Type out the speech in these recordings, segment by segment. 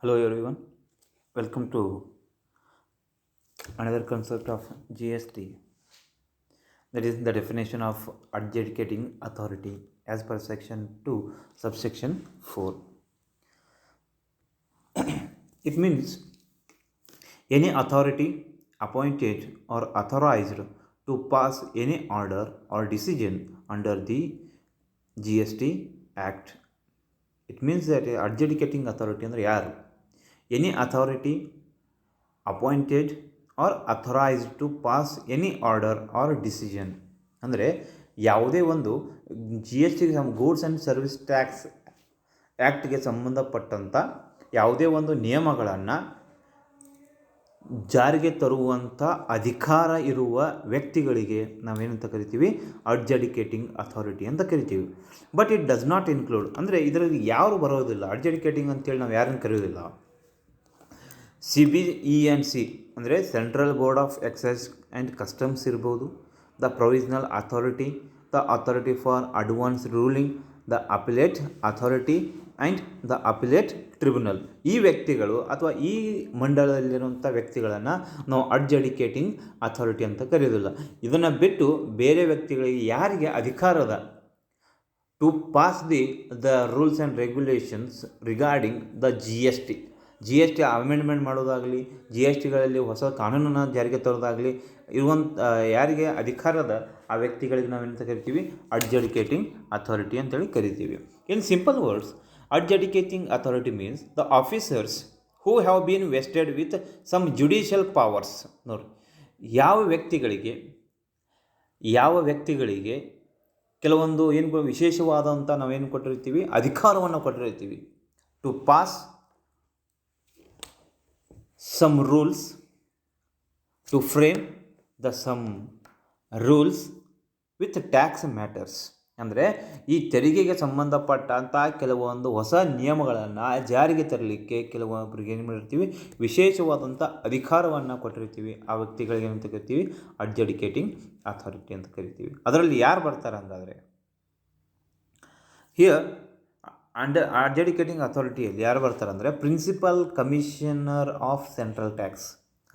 Hello everyone, welcome to another concept of GST, that is the definition of adjudicating authority as per section 2 subsection 4. It means any authority appointed or authorized to pass any order or decision under the GST Act. It means that adjudicating authority ಅಂದರೆ ಯಾರು? Any authority appointed or authorized to pass any order or decision. ಅಂದರೆ ಯಾವುದೇ ಒಂದು GST goods and service tax ಆ್ಯಕ್ಟ್ಗೆ ಸಂಬಂಧಪಟ್ಟಂಥ ಯಾವುದೇ ಒಂದು ನಿಯಮಗಳನ್ನು ಜಾರಿಗೆ ತರುವಂಥ ಅಧಿಕಾರ ಇರುವ ವ್ಯಕ್ತಿಗಳಿಗೆ ನಾವೇನಂತ ಕರಿತೀವಿ? ಅಡ್ಜುಡಿಕೇಟಿಂಗ್ ಅಥಾರಿಟಿ ಅಂತ ಕರಿತೀವಿ. But it does not include, ಅಂದರೆ ಇದರಲ್ಲಿ ಯಾರು ಬರೋದಿಲ್ಲ. ಅಡ್ಜುಡಿಕೇಟಿಂಗ್ ಅಂತೇಳಿ ನಾವು ಯಾರನ್ನು ಕರೆಯೋದಿಲ್ಲ. CBEC ಅಂದರೆ central board of excise and customs ಇರ್ಬೋದು, the provisional authority, the authority for advance ruling, the appellate authority and the appellate tribunal. ಈ ವ್ಯಕ್ತಿಗಳು ಅಥವಾ ಈ ಮಂಡಳದಲ್ಲಿರುವಂಥ ವ್ಯಕ್ತಿಗಳನ್ನು ನಾವು ಅಡ್ಜುಡಿಕೇಟಿಂಗ್ ಅಥಾರಿಟಿ ಅಂತ ಕರೆಯೋದಿಲ್ಲ. ಇದನ್ನು ಬಿಟ್ಟು ಬೇರೆ ವ್ಯಕ್ತಿಗಳಿಗೆ ಯಾರಿಗೆ ಅಧಿಕಾರದ to pass the rules and regulations regarding the GST amendment ಮಾಡೋದಾಗಲಿ, GSTಗಳಲ್ಲಿ ಹೊಸ ಕಾನೂನನ್ನು ಜಾರಿಗೆ ತರೋದಾಗಲಿ ಇರುವಂಥ ಯಾರಿಗೆ ಅಧಿಕಾರದ ಆ ವ್ಯಕ್ತಿಗಳಿಗೆ ನಾವೇನಂತ ಕರಿತೀವಿ? ಅಡ್ಜುಡಿಕೇಟಿಂಗ್ ಅಥಾರಿಟಿ ಅಂತೇಳಿ ಕರಿತೀವಿ. In simple words, adjudicating authority means the officers who have been vested with some judicial powers. ನೋಡಿ, ಯಾವ ವ್ಯಕ್ತಿಗಳಿಗೆ ಕೆಲವೊಂದು ಏನು ವಿಶೇಷವಾದಂಥ ನಾವೇನು ಕೊಟ್ಟಿರ್ತೀವಿ? ಅಧಿಕಾರವನ್ನು ಕೊಟ್ಟಿರ್ತೀವಿ. To pass some rules, to frame some rules with tax matters. ಅಂದರೆ ಈ ತೆರಿಗೆಗೆ ಸಂಬಂಧಪಟ್ಟಂಥ ಕೆಲವೊಂದು ಹೊಸ ನಿಯಮಗಳನ್ನು ಜಾರಿಗೆ ತರಲಿಕ್ಕೆ ಕೆಲವೊಬ್ಬರಿಗೆ ಏನು ಮಾಡಿರ್ತೀವಿ? ವಿಶೇಷವಾದಂಥ ಅಧಿಕಾರವನ್ನು ಕೊಟ್ಟಿರ್ತೀವಿ. ಆ ವ್ಯಕ್ತಿಗಳಿಗೆ ಏನಂತ ಕರಿತೀವಿ? ಅಡ್ಜುಡಿಕೇಟಿಂಗ್ ಅಥಾರಿಟಿ ಅಂತ ಕರಿತೀವಿ. ಅದರಲ್ಲಿ ಯಾರು ಬರ್ತಾರೆ ಹಂಗಾದರೆ? ಹಿಯರ್ ಅಡ್ಜುಡಿಕೇಟಿಂಗ್ ಅಥಾರಿಟಿಯಲ್ಲಿ ಯಾರು ಬರ್ತಾರೆ ಅಂದರೆ principal commissioner of central tax.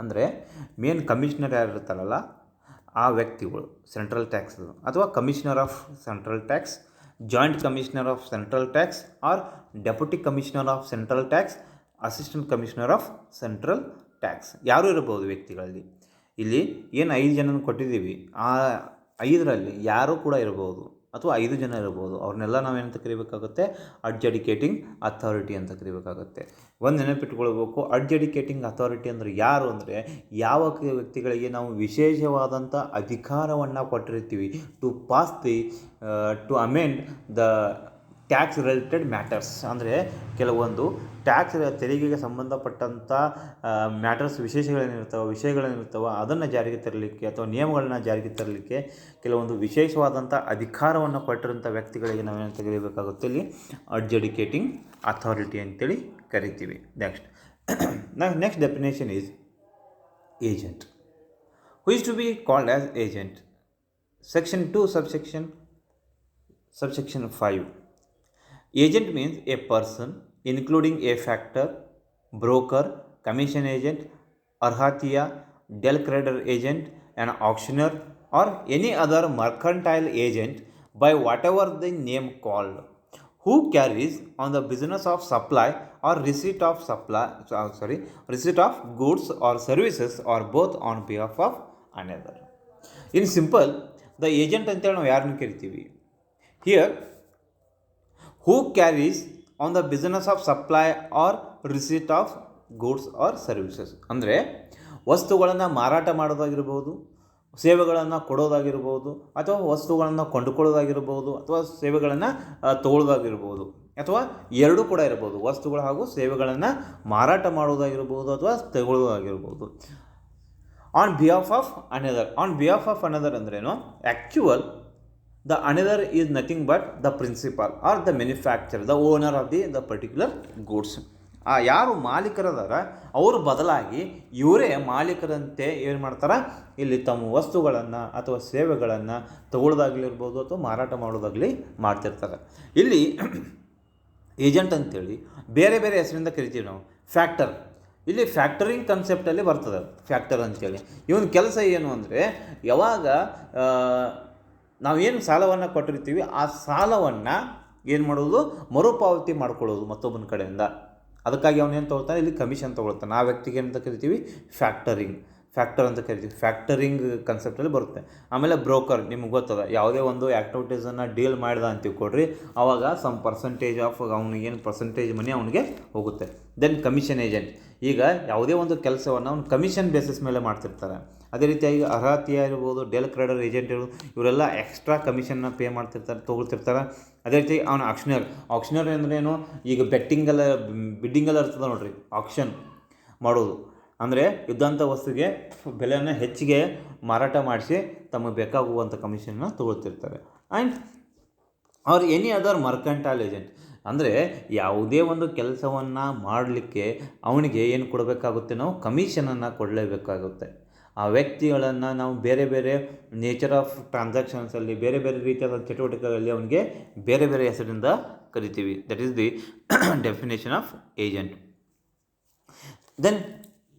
ಅಂದರೆ ಮೇನ್ ಕಮಿಷನರ್ ಯಾರು ಇರ್ತಾರಲ್ಲ ಆ ವ್ಯಕ್ತಿಗಳು ಸೆಂಟ್ರಲ್ ಟ್ಯಾಕ್ಸ್ ಅಥವಾ commissioner of central tax, joint commissioner of central tax or deputy commissioner of central tax, assistant commissioner of central tax ಯಾರು ಇರಬಹುದು ವ್ಯಕ್ತಿಗಳಲ್ಲಿ. ಇಲ್ಲಿ ಏನು 5 ಜನನ ಕೊಟ್ಟಿದ್ದೀವಿ, ಆ 5ರಲ್ಲಿ ಯಾರೂ ಕೂಡ ಇರಬಹುದು ಅಥವಾ 5 ಜನ ಇರಬಹುದು. ಅವ್ರನ್ನೆಲ್ಲ ನಾವೇನಂತ ಕರಿಬೇಕಾಗುತ್ತೆ? ಅಡ್ಜುಡಿಕೇಟಿಂಗ್ ಅಥಾರಿಟಿ ಅಂತ ಕರಿಬೇಕಾಗುತ್ತೆ. ಒಂದು ನೆನಪಿಟ್ಕೊಳ್ಬೇಕು, ಅಡ್ಜುಡಿಕೇಟಿಂಗ್ ಅಥಾರಿಟಿ ಅಂದರೆ ಯಾರು ಅಂದರೆ ಯಾವ ವ್ಯಕ್ತಿಗಳಿಗೆ ನಾವು ವಿಶೇಷವಾದಂಥ ಅಧಿಕಾರವನ್ನು ಕೊಟ್ಟಿರ್ತೀವಿ to pass to amend the tax related matters. ಅಂದರೆ ಕೆಲವೊಂದು ಟ್ಯಾಕ್ಸ್ ತೆರಿಗೆಗೆ ಸಂಬಂಧಪಟ್ಟಂಥ ಮ್ಯಾಟರ್ಸ್ ವಿಷಯಗಳೇನಿರ್ತವೆ ಅದನ್ನು ಜಾರಿಗೆ ತರಲಿಕ್ಕೆ ಅಥವಾ ನಿಯಮಗಳನ್ನ ಜಾರಿಗೆ ತರಲಿಕ್ಕೆ ಕೆಲವೊಂದು ವಿಶೇಷವಾದಂಥ ಅಧಿಕಾರವನ್ನು ಕೊಟ್ಟಿರೋಂಥ ವ್ಯಕ್ತಿಗಳಿಗೆ ನಾವೇನು ತೆಗೆಯಬೇಕಾಗುತ್ತೆ? ಇಲ್ಲಿ ಅಡ್ಜುಡಿಕೇಟಿಂಗ್ ಅಥಾರಿಟಿ ಅಂತೇಳಿ ಕರಿತೀವಿ. Next definition is agent. Who is to be called as agent? Section 2 subsection 5. Agent means a person including a factor, broker, commission agent, arhatiya, del creditor agent, an auctioneer or any other mercantile agent by whatever the name called, who carries on the business of supply or receipt of goods or services or both on behalf of another. In simple, the agent ಅಂತೇಳಿ ನಾವು ಯಾರನ್ನು ಕರಿತೀವಿ? Here, who carries on the business of supply or receipt of goods or services. ಅಂದರೆ ವಸ್ತುಗಳನ್ನು ಮಾರಾಟ ಮಾಡೋದಾಗಿರ್ಬೋದು, ಸೇವೆಗಳನ್ನು ಕೊಡೋದಾಗಿರ್ಬೋದು, ಅಥವಾ ವಸ್ತುಗಳನ್ನು ಕೊಂಡುಕೊಳ್ಳೋದಾಗಿರ್ಬೋದು, ಅಥವಾ ಸೇವೆಗಳನ್ನು ತಗೊಳ್ಳೋದಾಗಿರ್ಬೋದು, ಅಥವಾ ಎರಡೂ ಕೂಡ ಇರ್ಬೋದು. ವಸ್ತುಗಳು ಹಾಗೂ ಸೇವೆಗಳನ್ನು ಮಾರಾಟ ಮಾಡೋದಾಗಿರ್ಬೋದು ಅಥವಾ ತಗೊಳ್ಳೋದಾಗಿರ್ಬೋದು. ಆನ್ ಬಿಹಾಫ್ ಆಫ್ ಅನದರ್ ಅಂದ್ರೇನು? Actual the another is nothing but the principal or the manufacturer, the owner of the particular goods. ಯಾರು ಮಾಲೀಕರದಾರ ಅವರು ಬದಲಾಗಿ ಇವರೇ ಮಾಲೀಕರಂತೆ ಏನು ಮಾಡ್ತಾರೆ? ಇಲ್ಲಿ ತಮ್ಮ ವಸ್ತುಗಳನ್ನು ಅಥವಾ ಸೇವೆಗಳನ್ನು ತಗೊಳ್ಳೋದಾಗಲಿರ್ಬೋದು ಅಥವಾ ಮಾರಾಟ ಮಾಡೋದಾಗಲಿ ಮಾಡ್ತಿರ್ತಾರೆ. ಇಲ್ಲಿ ಏಜೆಂಟ್ ಅಂತೇಳಿ ಬೇರೆ ಬೇರೆ ಹೆಸರಿಂದ ಕರಿತೀವಿ ನಾವು. ಫ್ಯಾಕ್ಟರ್, ಇಲ್ಲಿ ಫ್ಯಾಕ್ಟರಿಂಗ್ ಕನ್ಸೆಪ್ಟಲ್ಲಿ ಬರ್ತದೆ ಫ್ಯಾಕ್ಟರ್ ಅಂತೇಳಿ. ಇವನ ಕೆಲಸ ಏನು ಅಂದರೆ, ಯಾವಾಗ ನಾವೇನು ಸಾಲವನ್ನು ಕೊಟ್ಟಿರ್ತೀವಿ ಆ ಸಾಲವನ್ನು ಏನು ಮಾಡೋದು, ಮರುಪಾವತಿ ಮಾಡ್ಕೊಳ್ಳೋದು ಮತ್ತೊಬ್ಬನ ಕಡೆಯಿಂದ. ಅದಕ್ಕಾಗಿ ಅವನೇನು ತೊಗೊಳ್ತಾನೆ, ಇಲ್ಲಿ ಕಮಿಷನ್ ತೊಗೊಳ್ತಾನೆ. ಆ ವ್ಯಕ್ತಿಗೆ ಅಂತ ಕರಿತೀವಿ ಫ್ಯಾಕ್ಟರ್ ಅಂತ ಕರಿತೀವಿ. ಫ್ಯಾಕ್ಟರಿಂಗ್ ಕನ್ಸೆಪ್ಟಲ್ಲಿ ಬರುತ್ತೆ. ಆಮೇಲೆ ಬ್ರೋಕರ್, ನಿಮ್ಗೆ ಗೊತ್ತದ, ಯಾವುದೇ ಒಂದು ಆ್ಯಕ್ಟಿವಿಟೀಸನ್ನು ಡೀಲ್ ಮಾಡ್ದ ಅಂತೀವಿ ಕೊಡ್ರಿ, ಆವಾಗ ಸಮ್ ಪರ್ಸಂಟೇಜ್ ಆಫ್ ಅವ್ನಿಗೇನು ಪರ್ಸಂಟೇಜ್ ಮನಿ ಅವನಿಗೆ ಹೋಗುತ್ತೆ. ದೆನ್ ಕಮಿಷನ್ ಏಜೆಂಟ್, ಈಗ ಯಾವುದೇ ಒಂದು ಕೆಲಸವನ್ನು ಅವ್ನು ಕಮಿಷನ್ ಬೇಸಿಸ್ ಮೇಲೆ ಮಾಡ್ತಿರ್ತಾರೆ. ಅದೇ ರೀತಿಯಾಗಿ ಅರ್ಹತೆ ಇರ್ಬೋದು, ಡೆಲ್ ಕ್ರೆಡರ್ ಏಜೆಂಟ್ ಇರ್ಬೋದು, ಇವರೆಲ್ಲ ಎಕ್ಸ್ಟ್ರಾ ಕಮಿಷನ್ನ ಪೇ ಮಾಡ್ತಿರ್ತಾರೆ, ತೊಗೊಳ್ತಿರ್ತಾರೆ. ಅದೇ ರೀತಿ ಅವನು ಆಕ್ಷನರ್ ಅಂದ್ರೇನು, ಈಗ ಬಿಡ್ಡಿಂಗೆಲ್ಲ ಇರ್ತದೆ ನೋಡ್ರಿ, ಆಕ್ಷನ್ ಮಾಡೋದು ಅಂದರೆ ಯುದ್ಧಾಂತ ವಸ್ತುಗೆ ಬೆಲೆಯನ್ನು ಹೆಚ್ಚಿಗೆ ಮಾರಾಟ ಮಾಡಿಸಿ ತಮಗೆ ಬೇಕಾಗುವಂಥ ಕಮಿಷನ್ನ ತೊಗೊಳ್ತಿರ್ತಾರೆ. And or any other mercantile agent, ಅಂದರೆ ಯಾವುದೇ ಒಂದು ಕೆಲಸವನ್ನು ಮಾಡಲಿಕ್ಕೆ ಅವನಿಗೆ ಏನು ಕೊಡಬೇಕಾಗುತ್ತೆ, ನಾವು ಕಮಿಷನನ್ನು ಕೊಡಲೇಬೇಕಾಗುತ್ತೆ. ಆ ವ್ಯಕ್ತಿಗಳನ್ನು ನಾವು ಬೇರೆ ಬೇರೆ ನೇಚರ್ ಆಫ್ ಟ್ರಾನ್ಸಾಕ್ಷನ್ಸಲ್ಲಿ, ಬೇರೆ ಬೇರೆ ರೀತಿಯಾದ ಚಟುವಟಿಕೆಗಳಲ್ಲಿ ಅವನಿಗೆ ಬೇರೆ ಬೇರೆ ಹೆಸರಿಂದ ಕರಿತೀವಿ. That is the definition of agent. Then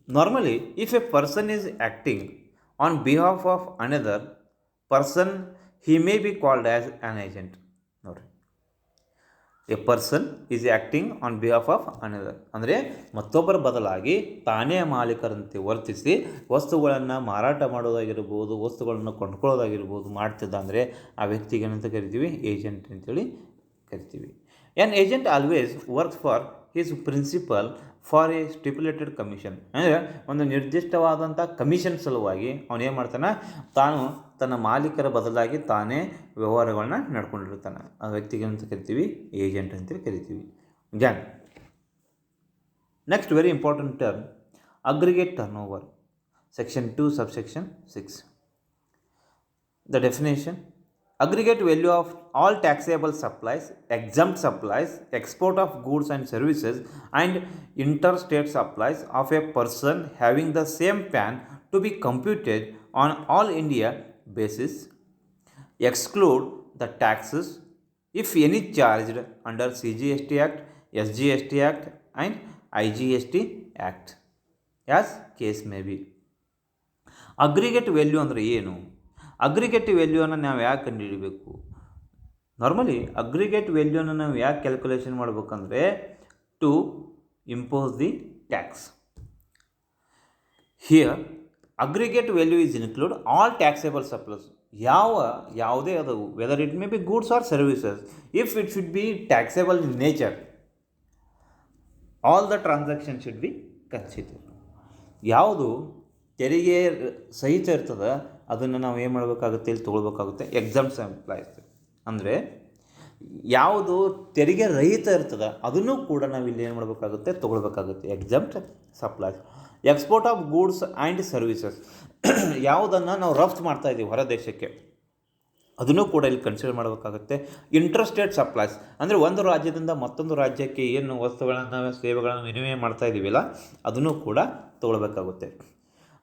normally if a person is acting on behalf of another person, he may be called as an agent. ನೋಡಿ, A person is acting on behalf of another ಅಂದರೆ ಮತ್ತೊಬ್ಬರ ಬದಲಾಗಿ ತಾನೇ ಮಾಲೀಕರಂತೆ ವರ್ತಿಸಿ ವಸ್ತುಗಳನ್ನು ಮಾರಾಟ ಮಾಡೋದಾಗಿರ್ಬೋದು, ವಸ್ತುಗಳನ್ನು ಕೊಂಡ್ಕೊಳ್ಳೋದಾಗಿರ್ಬೋದು ಮಾಡ್ತಿದ್ದ ಅಂದರೆ ಆ ವ್ಯಕ್ತಿಗೆ ಏನಂತ ಕರಿತೀವಿ, ಏಜೆಂಟ್ ಅಂತೇಳಿ ಕರಿತೀವಿ. An agent always works for his principle for A stipulated commission, ಅಂದರೆ ಒಂದು ನಿರ್ದಿಷ್ಟವಾದಂಥ ಕಮಿಷನ್ ಸಲುವಾಗಿ ಅವನು ಏನು ಮಾಡ್ತಾನೆ, ತಾನು ತನ್ನ ಮಾಲೀಕರ ಬದಲಾಗಿ ತಾನೇ ವ್ಯವಹಾರಗಳನ್ನ ನಡ್ಕೊಂಡಿರ್ತಾನೆ. ಆ ವ್ಯಕ್ತಿಗೆ ಅಂತ ಕರಿತೀವಿ ಏಜೆಂಟ್ ಅಂತೇಳಿ ಕರಿತೀವಿ. Gyan next very important term, aggregate turn over, section 2 subsection 6. The definition: aggregate value of all taxable supplies, exempt supplies, export of goods and services, and interstate supplies of a person having the same PAN to be computed on all India basis, exclude the taxes if any charged under CGST Act, SGST Act and IGST Act as case may be. Aggregate value ಅಂದರೆ ಏನು? Aggregate ವ್ಯಾಲ್ಯೂವನ್ನು ನಾವು ಯಾಕೆ ಕಂಡುಹಿಡಬೇಕು? Normally aggregate ವ್ಯಾಲ್ಯೂನ ನಾವು ಯಾಕೆ calculation ಮಾಡಬೇಕಂದ್ರೆ, to impose the tax. Here aggregate value is include all taxable supplies, ಯಾವುದೇ ಅದು, whether it may be goods or services, if it should be taxable in nature, all the transaction should be consider. ಯಾವುದು ತೆರಿಗೆ ಸಹಿತ ಇರ್ತದೆ ಅದನ್ನು ನಾವು ಏನು ಮಾಡಬೇಕಾಗುತ್ತೆ, ಇಲ್ಲಿ ತೊಗೊಳ್ಬೇಕಾಗುತ್ತೆ. ಎಕ್ಸಮ್ಟ್ ಸಪ್ಲೈಸ್ ಅಂದರೆ ಯಾವುದು ತೆರಿಗೆ ರಹಿತ ಇರ್ತದೆ ಅದನ್ನು ಕೂಡ ನಾವು ಇಲ್ಲಿ ಏನು ಮಾಡಬೇಕಾಗುತ್ತೆ, ತೊಗೊಳ್ಬೇಕಾಗುತ್ತೆ. Exempt supplies. Export of goods and services, ಯಾವುದನ್ನು ನಾವು ರಫ್ತು ಮಾಡ್ತಾಯಿದ್ದೀವಿ ಹೊರ ದೇಶಕ್ಕೆ ಅದನ್ನು ಕೂಡ ಇಲ್ಲಿ ಕನ್ಸಿಡರ್ ಮಾಡಬೇಕಾಗುತ್ತೆ. ಇಂಟರ್ಸ್ಟೇಟ್ ಸಪ್ಲೈಸ್ ಅಂದರೆ ಒಂದು ರಾಜ್ಯದಿಂದ ಮತ್ತೊಂದು ರಾಜ್ಯಕ್ಕೆ ಏನು ವಸ್ತುಗಳನ್ನು ಸೇವೆಗಳನ್ನು ವಿನಿಮಯ ಮಾಡ್ತಾಯಿದ್ದೀವಿಲ್ಲ ಅದನ್ನು ಕೂಡ ತೊಗೊಳ್ಬೇಕಾಗುತ್ತೆ.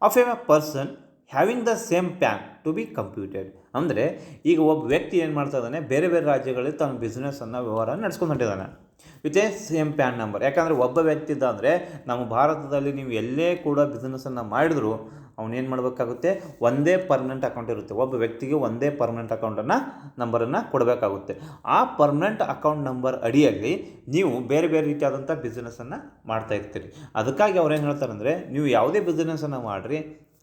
Of a person having the same PAN to be computed, ಅಂದರೆ ಈಗ ಒಬ್ಬ ವ್ಯಕ್ತಿ ಏನು ಮಾಡ್ತಾ ಇದ್ದಾನೆ, ಬೇರೆ ಬೇರೆ ರಾಜ್ಯಗಳಲ್ಲಿ ತನ್ನ ಬಿಸ್ನೆಸ್ಸನ್ನು ವ್ಯವಹಾರ ನಡೆಸ್ಕೊಂಡ್ಬಿಟ್ಟಿದ್ದಾನೆ with a same PAN number. ಯಾಕಂದರೆ ಒಬ್ಬ ವ್ಯಕ್ತಿ ಇದ್ದ ಅಂದರೆ ನಮ್ಮ ಭಾರತದಲ್ಲಿ ನೀವು ಎಲ್ಲೇ ಕೂಡ ಬಿಸ್ನೆಸ್ಸನ್ನು ಮಾಡಿದ್ರು ಅವನೇನು ಮಾಡಬೇಕಾಗುತ್ತೆ, ಒಂದೇ ಪರ್ಮನೆಂಟ್ ಅಕೌಂಟ್ ಇರುತ್ತೆ. ಒಬ್ಬ ವ್ಯಕ್ತಿಗೆ ಒಂದೇ ಪರ್ಮನೆಂಟ್ ಅಕೌಂಟನ್ನು ನಂಬರನ್ನು ಕೊಡಬೇಕಾಗುತ್ತೆ. ಆ ಪರ್ಮನೆಂಟ್ ಅಕೌಂಟ್ ನಂಬರ್ ಅಡಿಯಲ್ಲಿ ನೀವು ಬೇರೆ ಬೇರೆ ರೀತಿಯಾದಂಥ ಬಿಸ್ನೆಸ್ಸನ್ನು ಮಾಡ್ತಾ ಇರ್ತೀರಿ. ಅದಕ್ಕಾಗಿ ಅವ್ರೇನು ಹೇಳ್ತಾರೆ ಅಂದರೆ, ನೀವು ಯಾವುದೇ ಬಿಸ್ನೆಸ್ಸನ್ನು ಮಾಡಿರಿ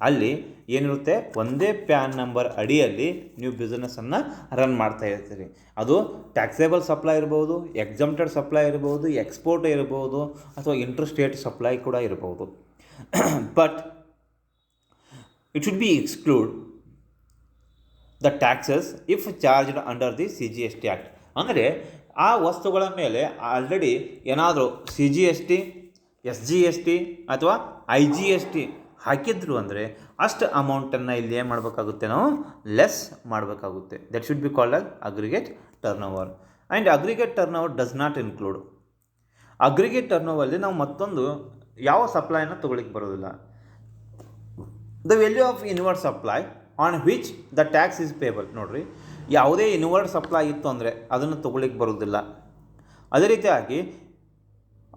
ಅಲ್ಲಿ ಏನಿರುತ್ತೆ, ಒಂದೇ ಪ್ಯಾನ್ ನಂಬರ್ ಅಡಿಯಲ್ಲಿ ನೀವು ಬಿಸ್ನೆಸ್ಸನ್ನು ರನ್ ಮಾಡ್ತಾ ಇರ್ತೀರಿ. ಅದು ಟ್ಯಾಕ್ಸೇಬಲ್ ಸಪ್ಲೈ ಇರ್ಬೋದು, ಎಕ್ಸಮ್ಟೆಡ್ ಸಪ್ಲೈ ಇರ್ಬೋದು, ಎಕ್ಸ್ಪೋರ್ಟ್ ಇರ್ಬೋದು, ಅಥವಾ ಇಂಟರ್ಸ್ಟೇಟ್ ಸಪ್ಲೈ ಕೂಡ ಇರ್ಬೋದು. But it should be exclude the taxes if charged under the CGST Act. ಅಂದರೆ ಆ ವಸ್ತುಗಳ ಮೇಲೆ ಆಲ್ರೆಡಿ ಏನಾದರೂ CGST, SGST ಅಥವಾ IGST ಹಾಕಿದ್ರು ಅಂದರೆ ಅಷ್ಟು ಅಮೌಂಟನ್ನು ಇಲ್ಲಿ ಏನು ಮಾಡಬೇಕಾಗುತ್ತೆ, ನಾವು ಲೆಸ್ ಮಾಡಬೇಕಾಗುತ್ತೆ. That should be called as aggregate turnover. And aggregate turnover does not include, aggregate ಟರ್ನ್ ಓವರಲ್ಲಿ ನಾವು ಮತ್ತೊಂದು ಯಾವ ಸಪ್ಲೈನ ತೊಗೊಳಿಕ್ಕೆ ಬರೋದಿಲ್ಲ. The value of inward supply on which the tax is payable. ನೋಡಿರಿ, ಯಾವುದೇ ಇನ್ವರ್ಡ್ ಸಪ್ಲೈ ಇತ್ತು ಅಂದರೆ ಅದನ್ನು ತೊಗೊಳಿಕ್ಕೆ ಬರೋದಿಲ್ಲ. ಅದೇ ರೀತಿಯಾಗಿ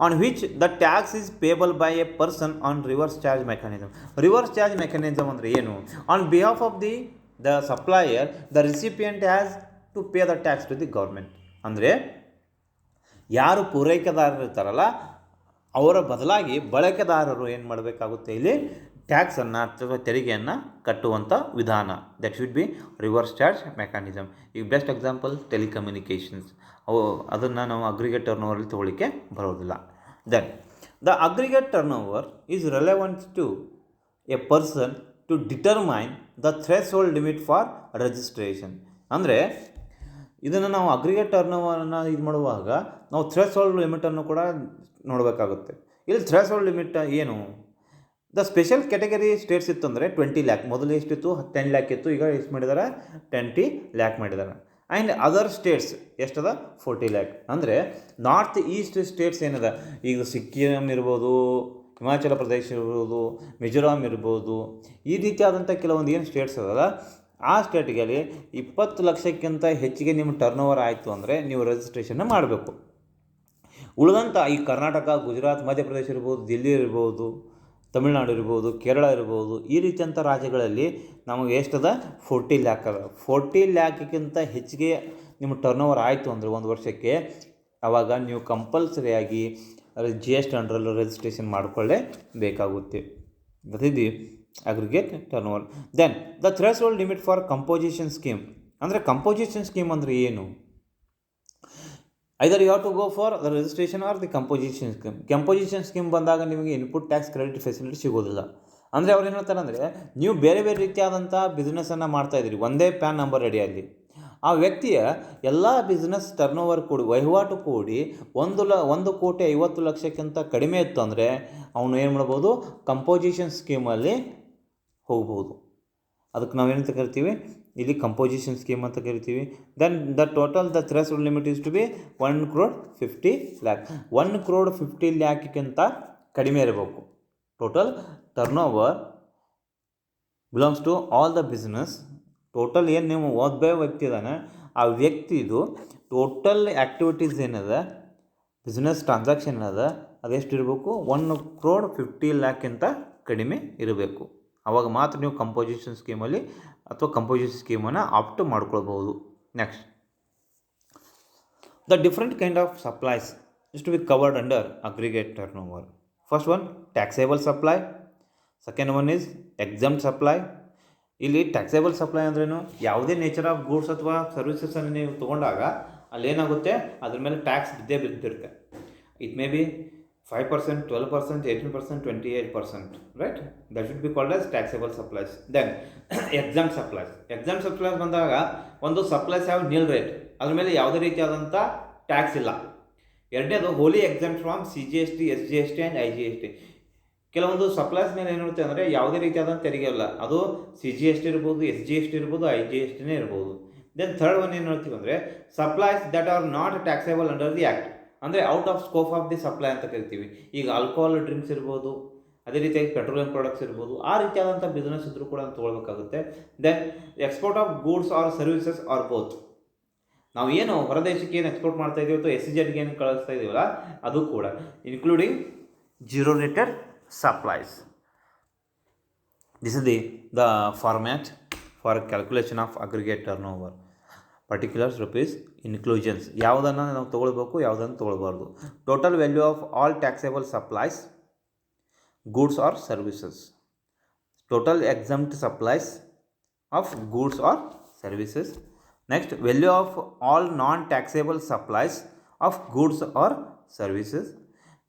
on which the tax is payable by a person on reverse charge mechanism. Reverse charge mechanism ಅಂದರೆ ಏನು? On behalf of the supplier the recipient has to pay the tax to the government. ಅಂದರೆ ಯಾರು ಪೂರೈಕೆದಾರರು ಇರ್ತಾರಲ್ಲ ಅವರ ಬದಲಾಗಿ ಬಳಕೆದಾರರು ಏನು ಮಾಡಬೇಕಾಗುತ್ತೆ, ಇಲ್ಲಿ ಟ್ಯಾಕ್ಸನ್ನು ಅಥವಾ ತೆರಿಗೆಯನ್ನು ಕಟ್ಟುವಂಥ ವಿಧಾನ. That should be reverse charge mechanism. ಈಗ ಬೆಸ್ಟ್ ಎಕ್ಸಾಂಪಲ್ ಟೆಲಿಕಮ್ಯುನಿಕೇಷನ್ಸ್, ಅದನ್ನು ನಾವು ಅಗ್ರಿಗೇಟ್ ಟರ್ನ್ ಓವರಲ್ಲಿ ತೊಗೊಳ್ಳಿಕ್ಕೆ ಬರೋದಿಲ್ಲ. Then the aggregate turnover is relevant to a person to determine the threshold limit for registration. ಅಂದರೆ ಇದನ್ನು ನಾವು ಅಗ್ರಿಗೇಟ್ ಟರ್ನ್ ಓವರನ್ನು ಇದು ಮಾಡುವಾಗ ನಾವು ಥ್ರೆಶೋಲ್ಡ್ ಲಿಮಿಟನ್ನು ಕೂಡ ನೋಡಬೇಕಾಗುತ್ತೆ. ಇಲ್ಲಿ ಥ್ರೆಶೋಲ್ಡ್ ಲಿಮಿಟ್ ಏನು? ದ ಸ್ಪೆಷಲ್ ಕ್ಯಾಟಗರಿ ಸ್ಟೇಟ್ಸ್ ಇತ್ತು ಅಂದರೆ 20 ಲ್ಯಾಕ್, ಮೊದಲು ಎಷ್ಟಿತ್ತು 10 ಲ್ಯಾಕ್ ಇತ್ತು, ಈಗ ಎಷ್ಟು ಮಾಡಿದ್ದಾರೆ 20 ಲ್ಯಾಕ್ ಮಾಡಿದ್ದಾರೆ. ಆ್ಯಂಡ್ ಅದರ್ ಸ್ಟೇಟ್ಸ್ ಎಷ್ಟದ 40 ಲ್ಯಾಕ್. ಅಂದರೆ ನಾರ್ತ್ ಈಸ್ಟ್ ಸ್ಟೇಟ್ಸ್ ಏನಿದೆ, ಈಗ ಸಿಕ್ಕಿಂ ಇರ್ಬೋದು, ಹಿಮಾಚಲ ಪ್ರದೇಶ ಇರ್ಬೋದು, ಮಿಜೋರಾಮ್ ಇರ್ಬೋದು, ಈ ರೀತಿಯಾದಂಥ ಕೆಲವೊಂದು ಏನು ಸ್ಟೇಟ್ಸ್ ಅದಲ್ಲ ಆ ಸ್ಟೇಟ್ಗೆ 20 ಲಕ್ಷಕ್ಕಿಂತ ಹೆಚ್ಚಿಗೆ ನಿಮ್ಮ ಟರ್ನ್ ಓವರ್ ಆಯಿತು ಅಂದರೆ ನೀವು ರಿಜಿಸ್ಟ್ರೇಷನ್ನ ಮಾಡಬೇಕು. ಉಳಿದಂಥ ಈ ಕರ್ನಾಟಕ, ಗುಜರಾತ್, ಮಧ್ಯಪ್ರದೇಶ ಇರ್ಬೋದು, ದಿಲ್ಲಿ ಇರ್ಬೋದು, ತಮಿಳುನಾಡು ಇರ್ಬೋದು, ಕೇರಳ ಇರ್ಬೋದು, ಈ ರೀತಿಯಂಥ ರಾಜ್ಯಗಳಲ್ಲಿ ನಮಗೆ ಎಷ್ಟದ 40 ಲ್ಯಾಕ್ ಅದ. 40 ಲ್ಯಾಕ್ಗಿಂತ ಹೆಚ್ಚಿಗೆ ನಿಮ್ಮ ಟರ್ನ್ ಓವರ್ ಆಯಿತು ಅಂದರೆ ಒಂದು ವರ್ಷಕ್ಕೆ, ಆವಾಗ ನೀವು ಕಂಪಲ್ಸರಿಯಾಗಿ GST ಅಂಡರಲ್ಲಿ ರಿಜಿಸ್ಟ್ರೇಷನ್ ಮಾಡಿಕೊಳ್ಳೇ ಬೇಕಾಗುತ್ತೆ. That is the aggregate turnover. Then the threshold limit for composition scheme. ಅಂದರೆ ಕಂಪೋಸಿಷನ್ ಸ್ಕೀಮ್ ಅಂದರೆ ಏನು? Either you have to go for the registration or the composition scheme. Composition scheme ಬಂದಾಗ ನಿಮಗೆ input tax credit facility ಸಿಗೋದಿಲ್ಲ. ಅಂದರೆ ಅವ್ರು ಏನು ಹೇಳ್ತಾರೆ ಅಂದರೆ, ನೀವು ಬೇರೆ ಬೇರೆ ರೀತಿಯಾದಂಥ ಬಿಸ್ನೆಸ್ಸನ್ನು ಮಾಡ್ತಾಯಿದ್ದೀರಿ ಒಂದೇ ಪ್ಯಾನ್ ನಂಬರ್ ಅಡಿಯಲ್ಲಿ. ಆ ವ್ಯಕ್ತಿಯ ಎಲ್ಲ ಬಿಸ್ನೆಸ್ ಟರ್ನ್ ಓವರ್ ಕೂಡಿ, ವಹಿವಾಟು ಕೂಡಿ 1,50,00,000ಕ್ಕಿಂತ ಕಡಿಮೆ ಇತ್ತು ಅಂದರೆ ಅವನು ಏನು ಮಾಡ್ಬೋದು, ಕಂಪೋಸಿಷನ್ ಸ್ಕೀಮಲ್ಲಿ ಹೋಗ್ಬೋದು. ಅದಕ್ಕೆ ನಾವೇನಂತ ಕರಿತೀವಿ, ಇಲ್ಲಿ ಕಂಪೋಸಿಷನ್ ಸ್ಕೀಮ್ ಅಂತ ಕರಿತೀವಿ. Then the total the threshold limit is to be 1,50,00,000. 1,50,00,000ಕ್ಕಿಂತ ಕಡಿಮೆ ಇರಬೇಕು. Total turnover belongs to all the business. Total ಏನು ನೀವು ಓದ್ಬೇ ವ್ಯಕ್ತಿ ಇದ್ದಾನೆ, ಆ ವ್ಯಕ್ತಿದು ಟೋಟಲ್ ಆ್ಯಕ್ಟಿವಿಟೀಸ್ ಏನಿದೆ, ಬಿಸ್ನೆಸ್ ಟ್ರಾನ್ಸಾಕ್ಷನ್ ಅದ, ಅದೆಷ್ಟು ಇರಬೇಕು, 1,50,00,000ಕ್ಕಿಂತ ಕಡಿಮೆ ಇರಬೇಕು. ಆವಾಗ ಮಾತ್ರ ನೀವು ಕಂಪೋಸಿಷನ್ ಸ್ಕೀಮಲ್ಲಿ ಅಥವಾ ಕಂಪೋಸಿಷನ್ ಸ್ಕೀಮನ್ನು ಆಪ್ಟ್ ಮಾಡ್ಕೊಳ್ಬೋದು. Next, the different kind of supplies is to be covered under aggregate turnover. First one taxable supply, second one is exempt supply. ಇಲ್ಲಿ ಟ್ಯಾಕ್ಸೇಬಲ್ ಸಪ್ಲೈ ಅಂದ್ರೇನು, ಯಾವುದೇ ನೇಚರ್ ಆಫ್ ಗೂಡ್ಸ್ ಅಥವಾ ಸರ್ವಿಸಸನ್ನು ನೀವು ತೊಗೊಂಡಾಗ ಅಲ್ಲೇನಾಗುತ್ತೆ, ಅದ್ರ ಮೇಲೆ ಟ್ಯಾಕ್ಸ್ ಬಿದ್ದಿರುತ್ತೆ. It may be 5%, 12%, 18%, 28%, right? That should be called as taxable supplies. Then exempt supplies. Exempt supplies ಬಂದಾಗ ಒಂದು ಸಪ್ಲೈಸ್ ಯಾವ ನಿಲ್ ರೇಟ್, ಅದ್ರ ಮೇಲೆ ಯಾವುದೇ ರೀತಿಯಾದಂಥ ಟ್ಯಾಕ್ಸ್ ಇಲ್ಲ. ಎರಡನೇದು wholly exempt from CGST, SGST and IGST. ಕೆಲವೊಂದು ಸಪ್ಲೈಸ್ ಮೇಲೆ ಏನಿರುತ್ತೆ ಅಂದರೆ ಯಾವುದೇ ರೀತಿಯಾದಂಥ ತೆರಿಗೆ ಇಲ್ಲ, ಅದು CGST ಇರ್ಬೋದು, SGST ಇರ್ಬೋದು, IGSTನೇ ಇರ್ಬೋದು. ದೆನ್ ಥರ್ಡ್ ಒನ್ ಏನು ಹೇಳ್ತೀವಿ ಅಂದರೆ supplies that are not taxable under the act, ಅಂದರೆ out of scope of the supply ಅಂತ ಕರಿತೀವಿ. ಈಗ ಆಲ್ಕೋಹಾಲ್ ಡ್ರಿಂಕ್ಸ್ ಇರ್ಬೋದು, ಅದೇ ರೀತಿಯಾಗಿ ಪೆಟ್ರೋಲಿಯಂ ಪ್ರಾಡಕ್ಟ್ಸ್ ಇರ್ಬೋದು, ಆ ರೀತಿಯಾದಂಥ ಬಿಸ್ನೆಸ್ ಇದ್ರೂ ಕೂಡ ತೊಗೊಳ್ಬೇಕಾಗುತ್ತೆ. Then export of goods or services or both. ನಾವು ಏನು ಹೊರದೇಶಕ್ಕೆ ಏನು ಎಕ್ಸ್ಪೋರ್ಟ್ ಮಾಡ್ತಾ ಇದ್ದೀವಿ ಅಥವಾ SEZಗೆ ಏನು ಕಳಿಸ್ತಾ ಇದ್ದೀವಲ್ಲ ಅದು ಕೂಡ, including zero rated supplies. This is the format for calculation of aggregate turnover. Particulars rupees inclusions, ಯಾವುದನ್ನು ನಾವು ತೊಗೊಳ್ಬೇಕು, ಯಾವುದನ್ನು ತೊಗೊಳ್ಬಾರ್ದು. Total value of all taxable supplies, goods or services. Total exempt supplies of goods or services. Next, value of all non taxable supplies of goods or services.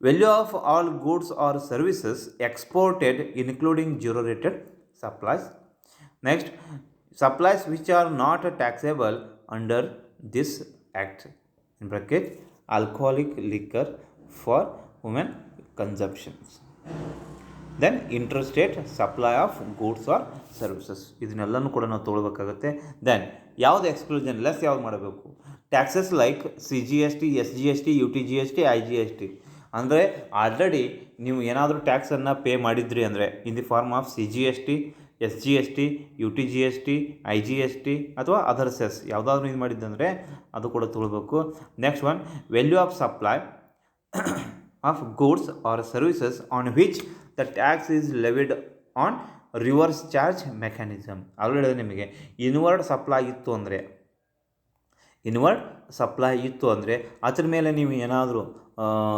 Value of all goods or services exported including zero rated supplies. Next, supplies which are not taxable under this act, in bracket alcoholic liquor for women consumptions. Then interstate supply of goods or services. ಇದನ್ನೆಲ್ಲನೂ ಕೂಡ ನಾವು ತೊಗೊಳ್ಬೇಕಾಗುತ್ತೆ. Then ಯಾವುದು exclusion less ಯಾವ್ದು ಮಾಡಬೇಕು, taxes like CGST, SGST, UTGST, IGST. ಅಂದರೆ already ನೀವು ಏನಾದರೂ ಟ್ಯಾಕ್ಸನ್ನು ಪೇ ಮಾಡಿದ್ರಿ ಅಂದರೆ in the form of CGST, SGST, UTGST, IGST ಅಥವಾ ಅದರ್ ಸೆಸ್ ಯಾವುದಾದ್ರೂ ಇದು ಮಾಡಿದ್ದಂದರೆ ಅದು ಕೂಡ ತೊಗೊಳ್ಬೇಕು. Next one, value of supply of goods or services on which the tax is levied on reverse charge mechanism. Already ಹೇಳಿದೆ ನಿಮಗೆ, ಇನ್ವರ್ಡ್ ಸಪ್ಲೈ ಇತ್ತು ಅಂದರೆ ಅದ್ರ ಮೇಲೆ ನೀವು ಏನಾದರೂ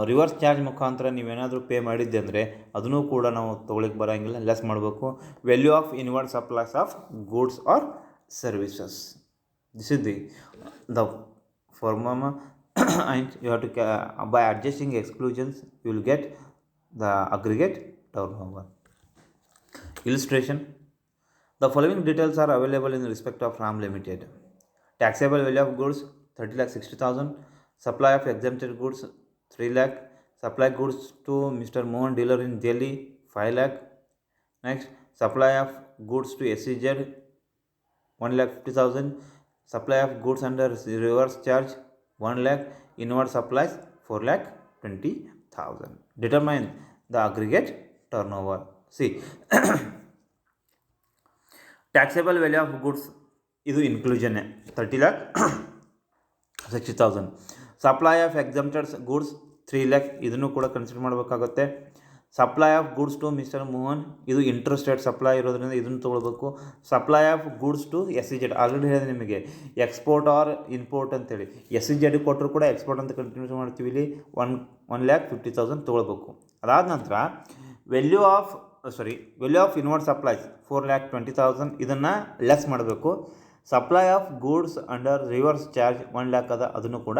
ರಿವರ್ಸ್ ಚಾರ್ಜ್ ಮುಖಾಂತರ ನೀವೇನಾದರೂ ಪೇ ಮಾಡಿದ್ದೆ ಅಂದರೆ ಅದನ್ನು ಕೂಡ ನಾವು ತೊಗೊಳಿಕ್ಕೆ ಬರೋಂಗಿಲ್ಲ, ಲೆಸ್ ಮಾಡಬೇಕು. Value of inward supplies of goods or services, this is the formula and you have to by adjusting exclusions you will get the aggregate turnover. Illustration: the following details are available in respect of Ram Limited. Taxable value of goods 30,60,000, supply of exempted goods 3 lakh, supply goods to Mr. Mohan dealer in Delhi 5 lakh. Next, supply of goods to SEZ 1,50,000, supply of goods under reverse charge 1 lakh, inward supplies 4,20,000. Determine the aggregate turnover. See, taxable value of goods ಇದು inclusion 30,60,000. Supply of exempted goods 3 lakh, ಇದನ್ನು ಕೂಡ consider ಮಾಡಬೇಕಾಗುತ್ತೆ. Supply of goods to mister Mohan, ಇದು interested supply ಇರೋದ್ರಿಂದ ಇದನ್ನು ತೊಗೊಳ್ಬೇಕು. Supply of goods to SEZ, already ಹೇಳಿದೆ ನಿಮಗೆ ಎಕ್ಸ್ಪೋರ್ಟ್ ಆರ್ ಇಂಪೋರ್ಟ್ ಅಂತೇಳಿ, SEZ ಕೊಟ್ಟರು ಕೂಡ ಎಕ್ಸ್ಪೋರ್ಟ್ ಅಂತ ಕಂಟಿನ್ಯೂ ಮಾಡ್ತೀವಿ. ಇಲ್ಲಿ 1,50,000 ತೊಗೊಳ್ಬೇಕು. ಅದಾದ ನಂತರ ವ್ಯಾಲ್ಯೂ ಆಫ್ ಇನ್ವರ್ಡ್ ಸಪ್ಲೈಸ್ 4,20,000, ಇದನ್ನು ಲೆಸ್ ಮಾಡಬೇಕು. Supply of goods under reverse charge 1 lakh ಅದ, ಅದನ್ನು ಕೂಡ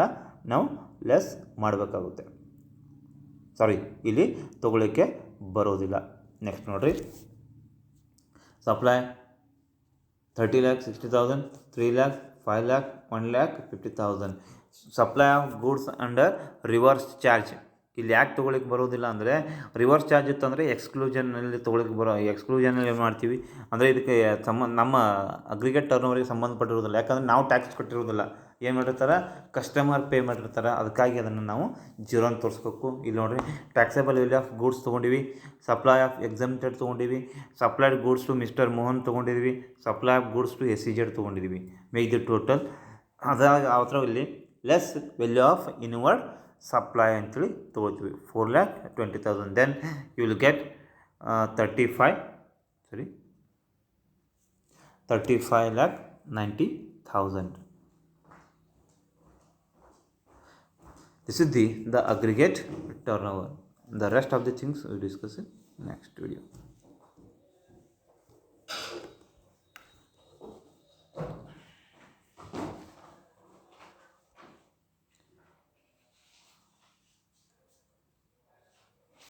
ನಾವು ಲೆಸ್ ಮಾಡಬೇಕಾಗುತ್ತೆ. ಇಲ್ಲಿ ತೊಗೊಳ್ಳಿಕ್ಕೆ ಬರೋದಿಲ್ಲ. ನೆಕ್ಸ್ಟ್ ನೋಡಿರಿ, supply 30,60,000, 3 lakh, 5 lakh, 1,50,000. Supply of goods under reverse charge ಇಲ್ಲಿ ಯಾಕೆ ತೊಗೊಳಿಕ್ಕೆ ಬರೋದಿಲ್ಲ ಅಂದರೆ, ರಿವರ್ಸ್ ಚಾರ್ಜ್ ಇತ್ತಂದರೆ ಎಕ್ಸ್ಕ್ಲೂಷನ್ನಲ್ಲಿ ಎಕ್ಸ್ಕ್ಲೂಷನಲ್ಲಿ ಏನು ಮಾಡ್ತೀವಿ ಅಂದರೆ ಇದಕ್ಕೆ ನಮ್ಮ ಅಗ್ರಿಗೇಟ್ ಟರ್ನೋವರಿಗೆ ಸಂಬಂಧಪಟ್ಟಿರೋದಿಲ್ಲ. ಯಾಕಂದರೆ ನಾವು ಟ್ಯಾಕ್ಸ್ ಕಟ್ಟಿರೋದಿಲ್ಲ, ಏನು ಮಾಡಿರ್ತಾರೆ ಕಸ್ಟಮರ್ ಪೇ ಮಾಡಿರ್ತಾರೆ, ಅದಕ್ಕಾಗಿ ಅದನ್ನು ನಾವು ಜೀರೋ ಅಂತ ತೋರಿಸ್ಬೇಕು. ಇಲ್ಲಿ ನೋಡಿರಿ, ಟ್ಯಾಕ್ಸೇಬಲ್ ವ್ಯಾಲ್ಯೂ ಆಫ್ ಗೂಡ್ಸ್ ತೊಗೊಂಡಿವಿ, ಸಪ್ಲೈ ಆಫ್ ಎಕ್ಸಮ್ಟೆಡ್ ತೊಗೊಂಡಿವಿ, supplied goods to mister Mohan ತೊಗೊಂಡಿದ್ವಿ, supply of goods to SEZ ತೊಗೊಂಡಿದ್ವಿ. ಮೇಕ್ ದಿ ಟೋಟಲ್ ಅದಾಗ ಅವತ್ರ ಇಲ್ಲಿ less value of inward supply ಅಂತೇಳಿ ತೊಗೊಳ್ತೀವಿ 4,20,000. Then you will get 35,90,000. This is the aggregate turnover. The rest of the things we will discuss in next video.